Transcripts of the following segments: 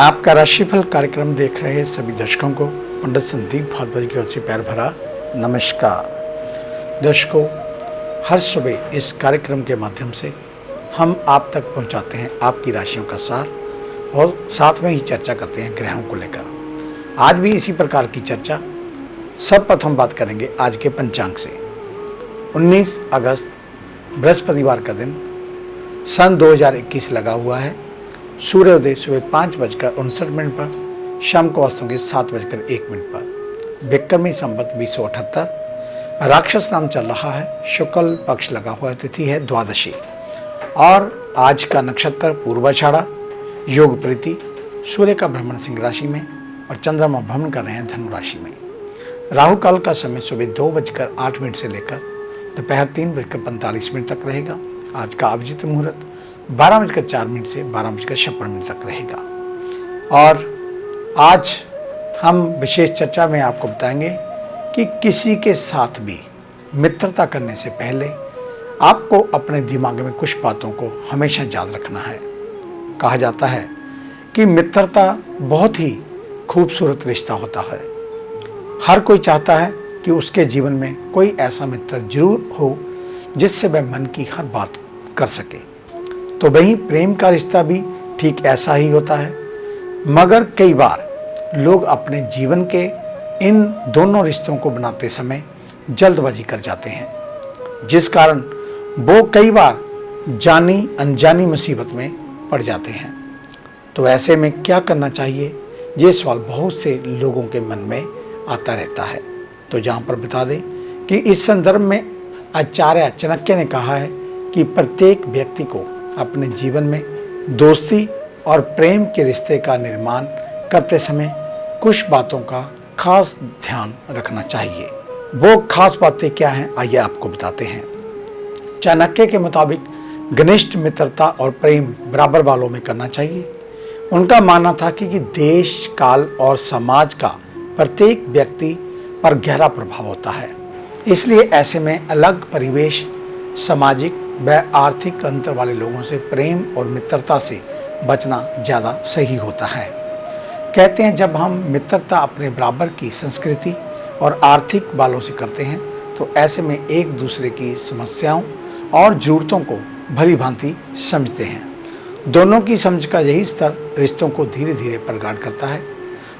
आपका राशिफल कार्यक्रम देख रहे सभी दर्शकों को पंडित संदीप भारद्वाज की ओर से प्यार भरा नमस्कार। दर्शकों, हर सुबह इस कार्यक्रम के माध्यम से हम आप तक पहुंचाते हैं आपकी राशियों का सार और साथ में ही चर्चा करते हैं ग्रहों को लेकर। आज भी इसी प्रकार की चर्चा। सर्वप्रथम बात करेंगे आज के पंचांग से। 19 अगस्त बृहस्पतिवार का दिन सन 2021 लगा हुआ है। सूर्योदय सुबह 5:59 पर, शाम को अस्तों के 7:01 पर। विक्रमी संवत 2078, राक्षस नाम चल रहा है। शुक्ल पक्ष लगा हुआ, तिथि है द्वादशी और आज का नक्षत्र पूर्वाषाढ़ा, योग प्रीति। सूर्य का भ्रमण सिंह राशि में और चंद्रमा भ्रमण कर रहे हैं धनु राशि में। राहु काल का समय सुबह 2:08 से लेकर दोपहर 3:45 तक रहेगा। आज का अभिजीत मुहूर्त 12:04 से 12:56 तक रहेगा। और आज हम विशेष चर्चा में आपको बताएंगे कि किसी के साथ भी मित्रता करने से पहले आपको अपने दिमाग में कुछ बातों को हमेशा याद रखना है। कहा जाता है कि मित्रता बहुत ही खूबसूरत रिश्ता होता है। हर कोई चाहता है कि उसके जीवन में कोई ऐसा मित्र जरूर हो जिससे वह मन की हर बात कर सके। तो वही प्रेम का रिश्ता भी ठीक ऐसा ही होता है। मगर कई बार लोग अपने जीवन के इन दोनों रिश्तों को बनाते समय जल्दबाजी कर जाते हैं, जिस कारण वो कई बार जानी अनजानी मुसीबत में पड़ जाते हैं। तो ऐसे में क्या करना चाहिए, ये सवाल बहुत से लोगों के मन में आता रहता है। तो जहाँ पर बता दें कि इस संदर्भ में आचार्य चाणक्य ने कहा है कि प्रत्येक व्यक्ति को अपने जीवन में दोस्ती और प्रेम के रिश्ते का निर्माण करते समय कुछ बातों का खास ध्यान रखना चाहिए। वो खास बातें क्या हैं, आइए आपको बताते हैं। चाणक्य के मुताबिक घनिष्ठ मित्रता और प्रेम बराबर वालों में करना चाहिए। उनका मानना था कि देश, काल और समाज का प्रत्येक व्यक्ति पर गहरा प्रभाव होता है। इसलिए ऐसे में अलग परिवेश, सामाजिक व आर्थिक अंतर वाले लोगों से प्रेम और मित्रता से बचना ज़्यादा सही होता है। कहते हैं जब हम मित्रता अपने बराबर की संस्कृति और आर्थिक वालों से करते हैं तो ऐसे में एक दूसरे की समस्याओं और ज़रूरतों को भली भांति समझते हैं। दोनों की समझ का यही स्तर रिश्तों को धीरे धीरे प्रगाढ़ करता है।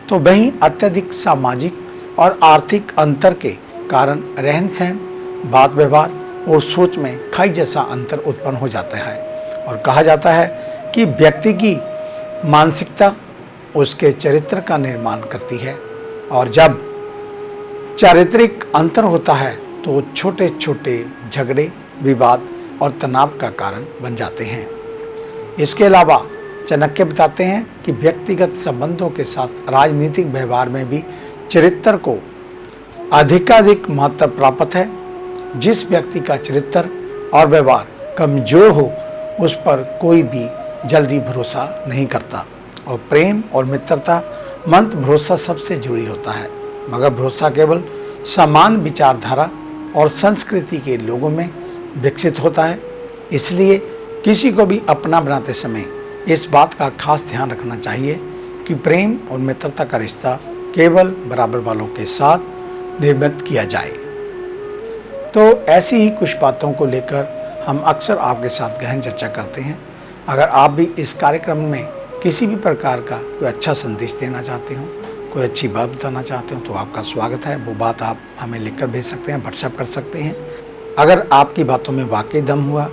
तो वहीं अत्यधिक सामाजिक और आर्थिक अंतर के कारण रहन सहन, बात व्यवहार और सोच में खाई जैसा अंतर उत्पन्न हो जाता है। और कहा जाता है कि व्यक्ति की मानसिकता उसके चरित्र का निर्माण करती है और जब चारित्रिक अंतर होता है तो छोटे छोटे झगड़े, विवाद और तनाव का कारण बन जाते हैं। इसके अलावा चाणक्य बताते हैं कि व्यक्तिगत संबंधों के साथ राजनीतिक व्यवहार में भी चरित्र को अधिकाधिक महत्व प्राप्त है। जिस व्यक्ति का चरित्र और व्यवहार कमजोर हो उस पर कोई भी जल्दी भरोसा नहीं करता। और प्रेम और मित्रता मंद भरोसा सबसे जरूरी होता है, मगर भरोसा केवल समान विचारधारा और संस्कृति के लोगों में विकसित होता है। इसलिए किसी को भी अपना बनाते समय इस बात का खास ध्यान रखना चाहिए कि प्रेम और मित्रता का रिश्ता केवल बराबर वालों के साथ निर्मित किया जाए। तो ऐसी ही कुछ बातों को लेकर हम अक्सर आपके साथ गहन चर्चा करते हैं। अगर आप भी इस कार्यक्रम में किसी भी प्रकार का कोई अच्छा संदेश देना चाहते हो, कोई अच्छी बात बताना चाहते हो तो आपका स्वागत है। वो बात आप हमें लिखकर भेज सकते हैं, व्हाट्सएप कर सकते हैं। अगर आपकी बातों में वाकई दम हुआ,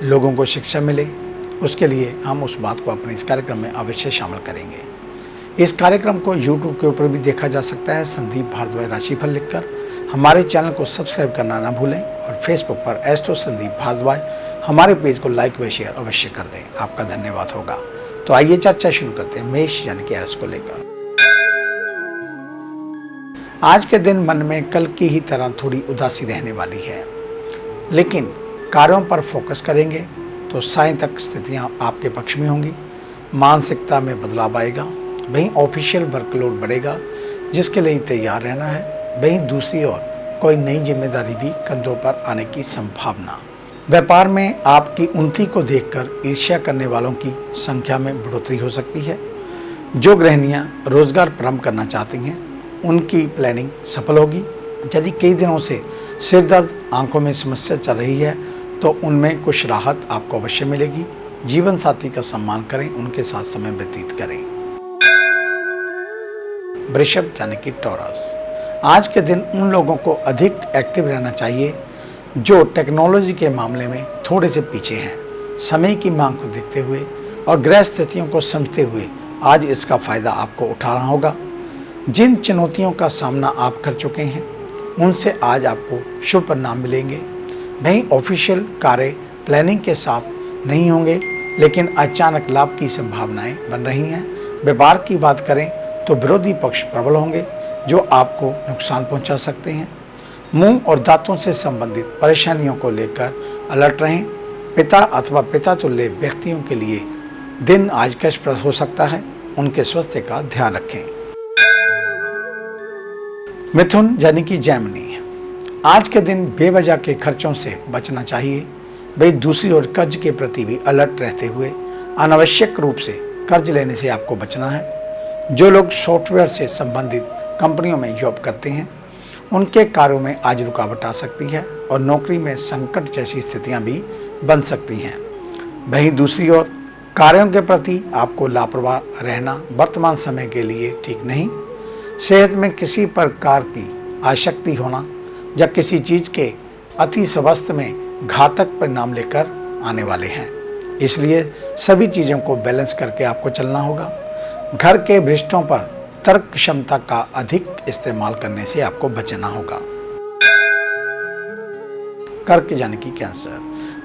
लोगों को शिक्षा मिले, उसके लिए हम उस बात को अपने इस कार्यक्रम में अवश्य शामिल करेंगे। इस कार्यक्रम को यूट्यूब के ऊपर भी देखा जा सकता है, संदीप भारद्वाज राशिफल लिखकर। हमारे चैनल को सब्सक्राइब करना ना भूलें और फेसबुक पर एस्ट्रो संदीप भारद्वाज हमारे पेज को लाइक व शेयर अवश्य कर दें, आपका धन्यवाद होगा। तो आइए चर्चा शुरू करते हैं मेष यानी कि एरिस को लेकर। आज के दिन मन में कल की ही तरह थोड़ी उदासी रहने वाली है, लेकिन कार्यों पर फोकस करेंगे तो साय तक स्थितियां आपके पक्ष में होंगी। मानसिकता में बदलाव आएगा। वहीं ऑफिशियल वर्कलोड बढ़ेगा जिसके लिए तैयार रहना है। वहीं दूसरी ओर कोई नई जिम्मेदारी भी कंधों पर आने की संभावना। व्यापार में आपकी उन्नति को देखकर ईर्ष्या करने वालों की संख्या में बढ़ोतरी हो सकती है। जो गृहिणियाँ रोजगार प्रारंभ करना चाहती हैं उनकी प्लानिंग सफल होगी। यदि कई दिनों से सिर दर्द, आंखों में समस्या चल रही है तो उनमें कुछ राहत आपको अवश्य मिलेगी। जीवन साथी का सम्मान करें, उनके साथ समय व्यतीत करें। वृषभ यानी कि टॉरस, आज के दिन उन लोगों को अधिक एक्टिव रहना चाहिए जो टेक्नोलॉजी के मामले में थोड़े से पीछे हैं। समय की मांग को देखते हुए और ग्रह स्थितियों को समझते हुए आज इसका फायदा आपको उठाना होगा। जिन चुनौतियों का सामना आप कर चुके हैं उनसे आज आपको शुभ परिणाम मिलेंगे। वहीं ऑफिशियल कार्य प्लानिंग के साथ नहीं होंगे, लेकिन अचानक लाभ की संभावनाएं बन रही हैं। व्यापार की बात करें तो विरोधी पक्ष प्रबल होंगे जो आपको नुकसान पहुंचा सकते हैं। मुंह और दांतों से संबंधित परेशानियों को लेकर अलर्ट रहें। पिता अथवा पिता तुल्य व्यक्तियों के लिए दिन आज कष्टप्रद हो सकता है, उनके स्वास्थ्य का ध्यान रखें। मिथुन यानी कि जेमिनी, आज के दिन बेवजह के खर्चों से बचना चाहिए। वही दूसरी ओर कर्ज के प्रति भी अलर्ट रहते हुए अनावश्यक रूप से कर्ज लेने से आपको बचना है। जो लोग सॉफ्टवेयर से संबंधित कंपनियों में जॉब करते हैं उनके कार्यों में आज रुकावट आ सकती है और नौकरी में संकट जैसी स्थितियां भी बन सकती हैं। वहीं दूसरी ओर कार्यों के प्रति आपको लापरवाह रहना वर्तमान समय के लिए ठीक नहीं। सेहत में किसी प्रकार की आसक्ति होना या किसी चीज़ के अति स्वास्थ्य में घातक परिणाम लेकर आने वाले हैं, इसलिए सभी चीज़ों को बैलेंस करके आपको चलना होगा। घर के वरिष्ठों पर तर्क क्षमता का अधिक इस्तेमाल करने से आपको बचना होगा। कर्क यानी कि कैंसर,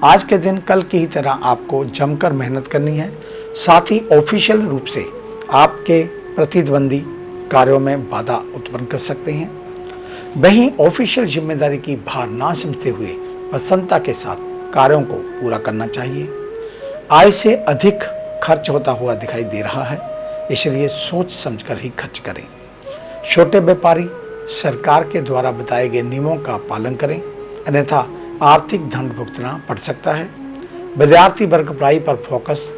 आज के दिन कल की ही तरह आपको जमकर मेहनत करनी है। साथ ही ऑफिशियल रूप से आपके प्रतिद्वंदी कार्यों में बाधा उत्पन्न कर सकते हैं। वहीं ऑफिशियल जिम्मेदारी की भार ना समझते हुए प्रसन्नता के साथ कार्यों को पूरा करना चाहिए। आय से अधिक खर्च होता हुआ दिखाई दे रहा है, इसलिए सोच समझकर ही खर्च करें। छोटे व्यापारी सरकार के द्वारा बताए गए नियमों का पालन करें, अन्यथा आर्थिक दंड भुगतना पड़ सकता है। विद्यार्थी वर्ग पढ़ाई पर फोकस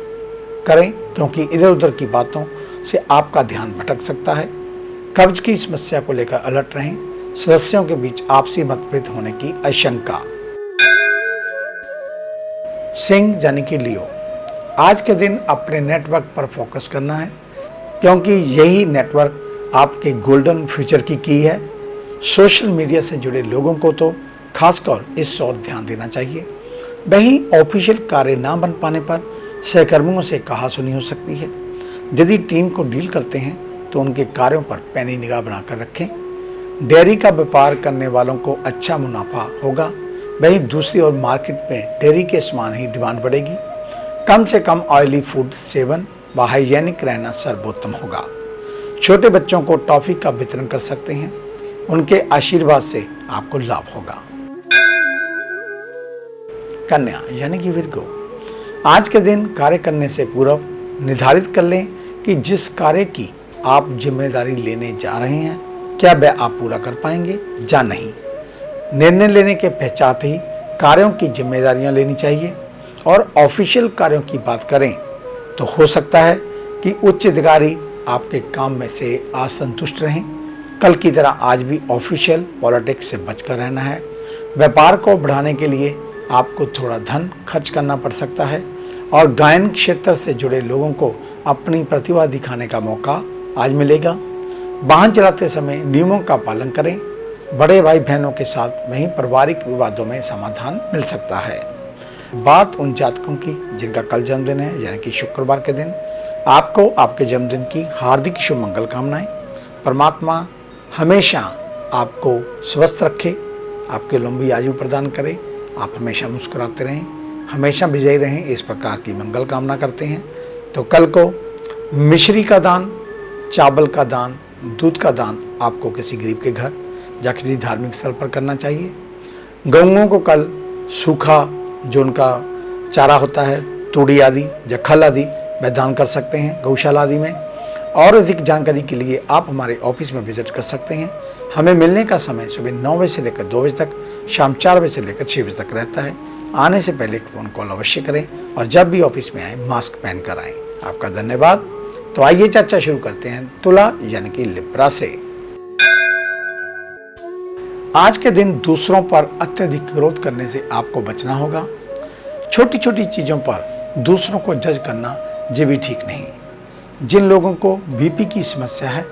करें क्योंकि इधर उधर की बातों से आपका ध्यान भटक सकता है। कब्ज की समस्या को लेकर अलर्ट रहें। सदस्यों के बीच आपसी मतभेद होने की आशंका। सिंह यानी कि लियो, आज के दिन अपने नेटवर्क पर फोकस करना है क्योंकि यही नेटवर्क आपके गोल्डन फ्यूचर की की है। सोशल मीडिया से जुड़े लोगों को तो खासकर इस ओर ध्यान देना चाहिए। वहीं ऑफिशियल कार्य ना बन पाने पर सहकर्मियों से कहासुनी हो सकती है। यदि टीम को डील करते हैं तो उनके कार्यों पर पैनी निगाह बनाकर रखें। डेयरी का व्यापार करने वालों को अच्छा मुनाफा होगा। वहीं दूसरी ओर मार्केट में डेयरी के सामान ही डिमांड बढ़ेगी। कम से कम ऑयली फूड सेवन व हाइजेनिक रहना सर्वोत्तम होगा। छोटे बच्चों को टॉफी का वितरण कर सकते हैं, उनके आशीर्वाद से आपको लाभ होगा। कन्या यानी कि विर्गो, आज के दिन कार्य करने से पूर्व निर्धारित कर लें कि जिस कार्य की आप जिम्मेदारी लेने जा रहे हैं क्या वह आप पूरा कर पाएंगे या नहीं। निर्णय लेने के पश्चात ही कार्यों की जिम्मेदारियां लेनी चाहिए। और ऑफिशियल कार्यों की बात करें तो हो सकता है कि उच्च अधिकारी आपके काम में से असंतुष्ट रहें। कल की तरह आज भी ऑफिशियल पॉलिटिक्स से बचकर रहना है। व्यापार को बढ़ाने के लिए आपको थोड़ा धन खर्च करना पड़ सकता है और गायन क्षेत्र से जुड़े लोगों को अपनी प्रतिभा दिखाने का मौका आज मिलेगा। वाहन चलाते समय नियमों का पालन करें। बड़े भाई बहनों के साथ वहीं पारिवारिक विवादों में समाधान मिल सकता है। बात उन जातकों की जिनका कल जन्मदिन है यानी कि शुक्रवार के दिन, आपको आपके जन्मदिन की हार्दिक शुभ मंगल कामनाएं। परमात्मा हमेशा आपको स्वस्थ रखे, आपके लंबी आयु प्रदान करे, आप हमेशा मुस्कुराते रहें, हमेशा विजयी रहें, इस प्रकार की मंगल कामना करते हैं। तो कल को मिश्री का दान, चावल का दान, दूध का दान आपको किसी गरीब के घर या किसी धार्मिक स्थल पर करना चाहिए। गऊओं को कल सूखा जो उनका चारा होता है, तूड़ी आदि या खल आदि वह दान कर सकते हैं गौशाला आदि में। और अधिक जानकारी के लिए आप हमारे ऑफिस में विजिट कर सकते हैं। हमें मिलने का समय सुबह 9 बजे से लेकर 2 बजे तक, शाम 4 बजे से लेकर 6 बजे तक रहता है। आने से पहले फ़ोन कॉल अवश्य करें और जब भी ऑफिस में आए मास्क पहन कर आएँ। आपका धन्यवाद। तो आइए चर्चा शुरू करते हैं तुला यानी कि लिब्रा से। आज के दिन दूसरों पर अत्यधिक क्रोध करने से आपको बचना होगा। छोटी छोटी चीजों पर दूसरों को जज करना ये भी ठीक नहीं। जिन लोगों को बीपी की समस्या है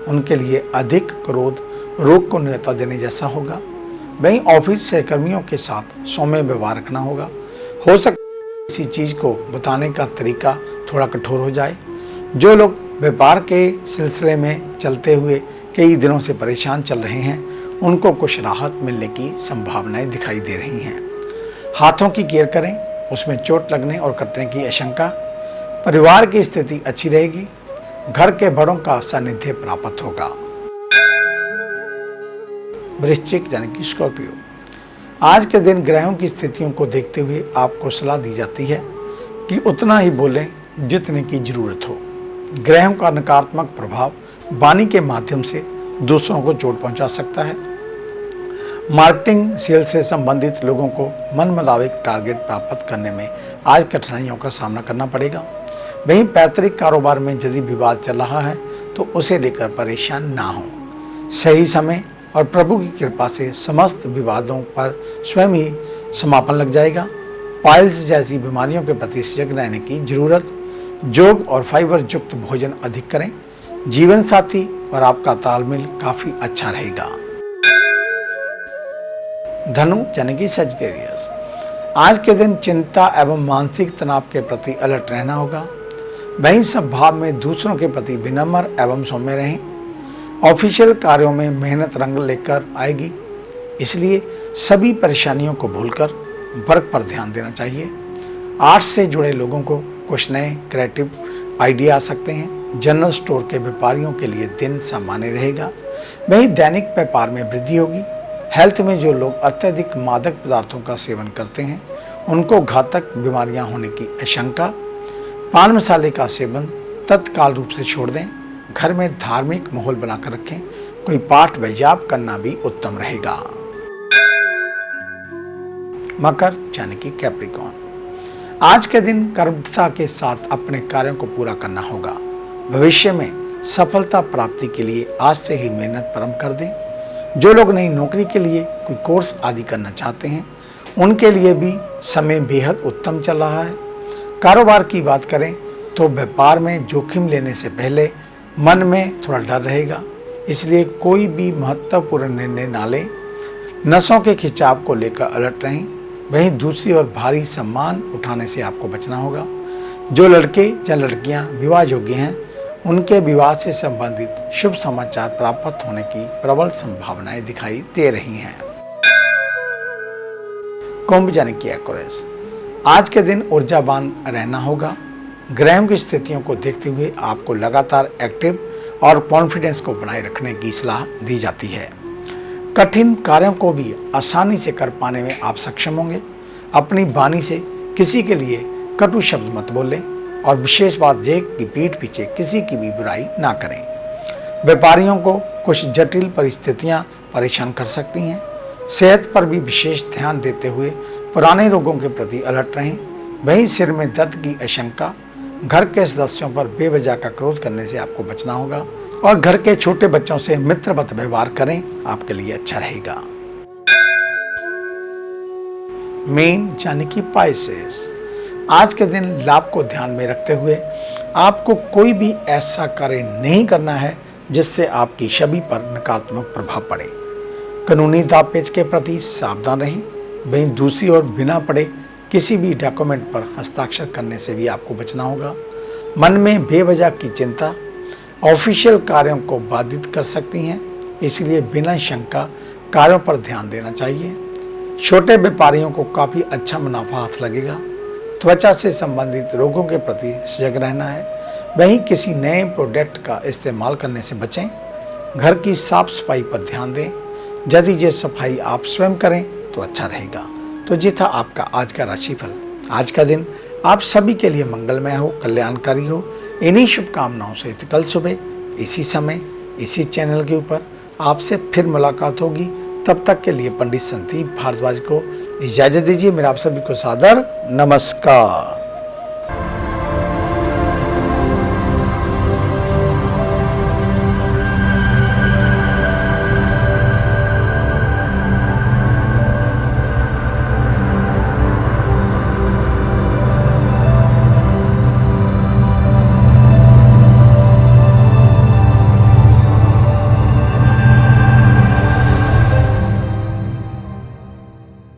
उनके लिए अधिक क्रोध रोग को न्योता देने जैसा होगा। वहीं ऑफिस सहकर्मियों के साथ सौम्य व्यवहार रखना होगा। हो सकता है किसी चीज को बताने का तरीका थोड़ा कठोर हो जाए। जो लोग व्यापार के सिलसिले में चलते हुए कई दिनों से परेशान चल रहे हैं उनको कुछ राहत मिलने की संभावनाएं दिखाई दे रही हैं। हाथों की केयर करें, उसमें चोट लगने और कटने की आशंका। परिवार की स्थिति अच्छी रहेगी। घर के बड़ों का सानिध्य प्राप्त होगा। वृश्चिक यानी कि स्कॉर्पियो, आज के दिन ग्रहों की स्थितियों को देखते हुए आपको सलाह दी जाती है कि उतना ही बोलें जितने की जरूरत हो। ग्रहों का नकारात्मक प्रभाव वाणी के माध्यम से दूसरों को चोट पहुंचा सकता है। मार्केटिंग सेल से संबंधित लोगों को मन मुताबिक टारगेट प्राप्त करने में आज कठिनाइयों का सामना करना पड़ेगा। वहीं पैतृक कारोबार में यदि विवाद चल रहा है तो उसे लेकर परेशान ना हो। सही समय और प्रभु की कृपा से समस्त विवादों पर स्वयं ही समापन लग जाएगा। पाइल्स जैसी बीमारियों के प्रति सजग रहने की जरूरत। योग और फाइबर युक्त भोजन अधिक करें। जीवन साथी और आपका तालमेल काफी अच्छा रहेगा। धनु यानी कि सजिटेरियस, आज के दिन चिंता एवं मानसिक तनाव के प्रति अलर्ट रहना होगा। वहीं सब भाव में दूसरों के प्रति विनम्र एवं सौम्य रहें। ऑफिशियल कार्यों में मेहनत रंग लेकर आएगी, इसलिए सभी परेशानियों को भूलकर वर्क पर ध्यान देना चाहिए। आर्ट्स से जुड़े लोगों को कुछ नए क्रिएटिव आइडिया आ सकते हैं। जनरल स्टोर के व्यापारियों के लिए दिन सामान्य रहेगा। वहीं दैनिक व्यापार में वृद्धि होगी। हेल्थ में जो लोग अत्यधिक मादक पदार्थों का सेवन करते हैं उनको घातक बीमारियां होने की आशंका। पान मसाले का सेवन तत्काल रूप से छोड़ दें। घर में धार्मिक माहौल बनाकर रखें। कोई पाठ व जाप करना भी उत्तम रहेगा। मकर यानी कि कैप्रिकॉर्न, आज के दिन कर्मठता के साथ अपने कार्यों को पूरा करना होगा। भविष्य में सफलता प्राप्ति के लिए आज से ही मेहनत प्रारंभ कर दें। जो लोग नई नौकरी के लिए कोई कोर्स आदि करना चाहते हैं उनके लिए भी समय बेहद उत्तम चल रहा है। कारोबार की बात करें तो व्यापार में जोखिम लेने से पहले मन में थोड़ा डर रहेगा, इसलिए कोई भी महत्वपूर्ण निर्णय ना लें। नसों के खिंचाव को लेकर अलर्ट रहें। वहीं दूसरी ओर भारी सम्मान उठाने से आपको बचना होगा। जो लड़के या लड़कियां विवाह योग्य हैं उनके विवाह से संबंधित शुभ समाचार प्राप्त होने की प्रबल संभावनाएं दिखाई दे रही हैं। कुंभ यानी कि एक्वेरियस, आज के दिन ऊर्जावान रहना होगा। ग्रहों की स्थितियों को देखते हुए आपको लगातार एक्टिव और कॉन्फिडेंस को बनाए रखने की सलाह दी जाती है। कठिन कार्यों को भी आसानी से कर पाने में आप सक्षम होंगे। अपनी वाणी से किसी के लिए कटु शब्द मत बोलें और विशेष बात यह कि पीठ पीछे किसी की भी बुराई ना करें। व्यापारियों को कुछ जटिल परिस्थितियां परेशान कर सकती हैं। सेहत पर भी विशेष ध्यान देते हुए पुराने रोगों के प्रति अलर्ट रहें। वहीं सिर में दर्द की आशंका। घर के सदस्यों पर बेवजह का क्रोध करने से आपको बचना होगा और घर के छोटे बच्चों से मित्रवत व्यवहार करें, आपके लिए अच्छा रहेगा। मीन यानी कि पाइसेस, आज के दिन लाभ को ध्यान में रखते हुए आपको कोई भी ऐसा कार्य नहीं करना है जिससे आपकी छवि पर नकारात्मक प्रभाव पड़े। कानूनी दावपेच के प्रति सावधान रहें। वहीं दूसरी ओर बिना पढ़े किसी भी डॉक्यूमेंट पर हस्ताक्षर करने से भी आपको बचना होगा। मन में बेवजह की चिंता ऑफिशियल कार्यों को बाधित कर सकती हैं, इसलिए बिना शंका कार्यों पर ध्यान देना चाहिए। छोटे व्यापारियों को काफ़ी अच्छा मुनाफा हाथ लगेगा। त्वचा से संबंधित रोगों के प्रति सजग रहना है। वहीं किसी नए प्रोडक्ट का इस्तेमाल करने से बचें। घर की साफ सफाई पर ध्यान दें। यदि ये सफाई आप स्वयं करें तो अच्छा रहेगा। तो ये था आपका आज का राशिफल। आज का दिन आप सभी के लिए मंगलमय हो, कल्याणकारी हो। इन्हीं शुभकामनाओं से कल सुबह इसी समय इसी चैनल के ऊपर आपसे फिर मुलाकात होगी। तब तक के लिए पंडित संदीप भारद्वाज को इजाज़त दीजिए। मेरा आप सभी को सादर नमस्कार।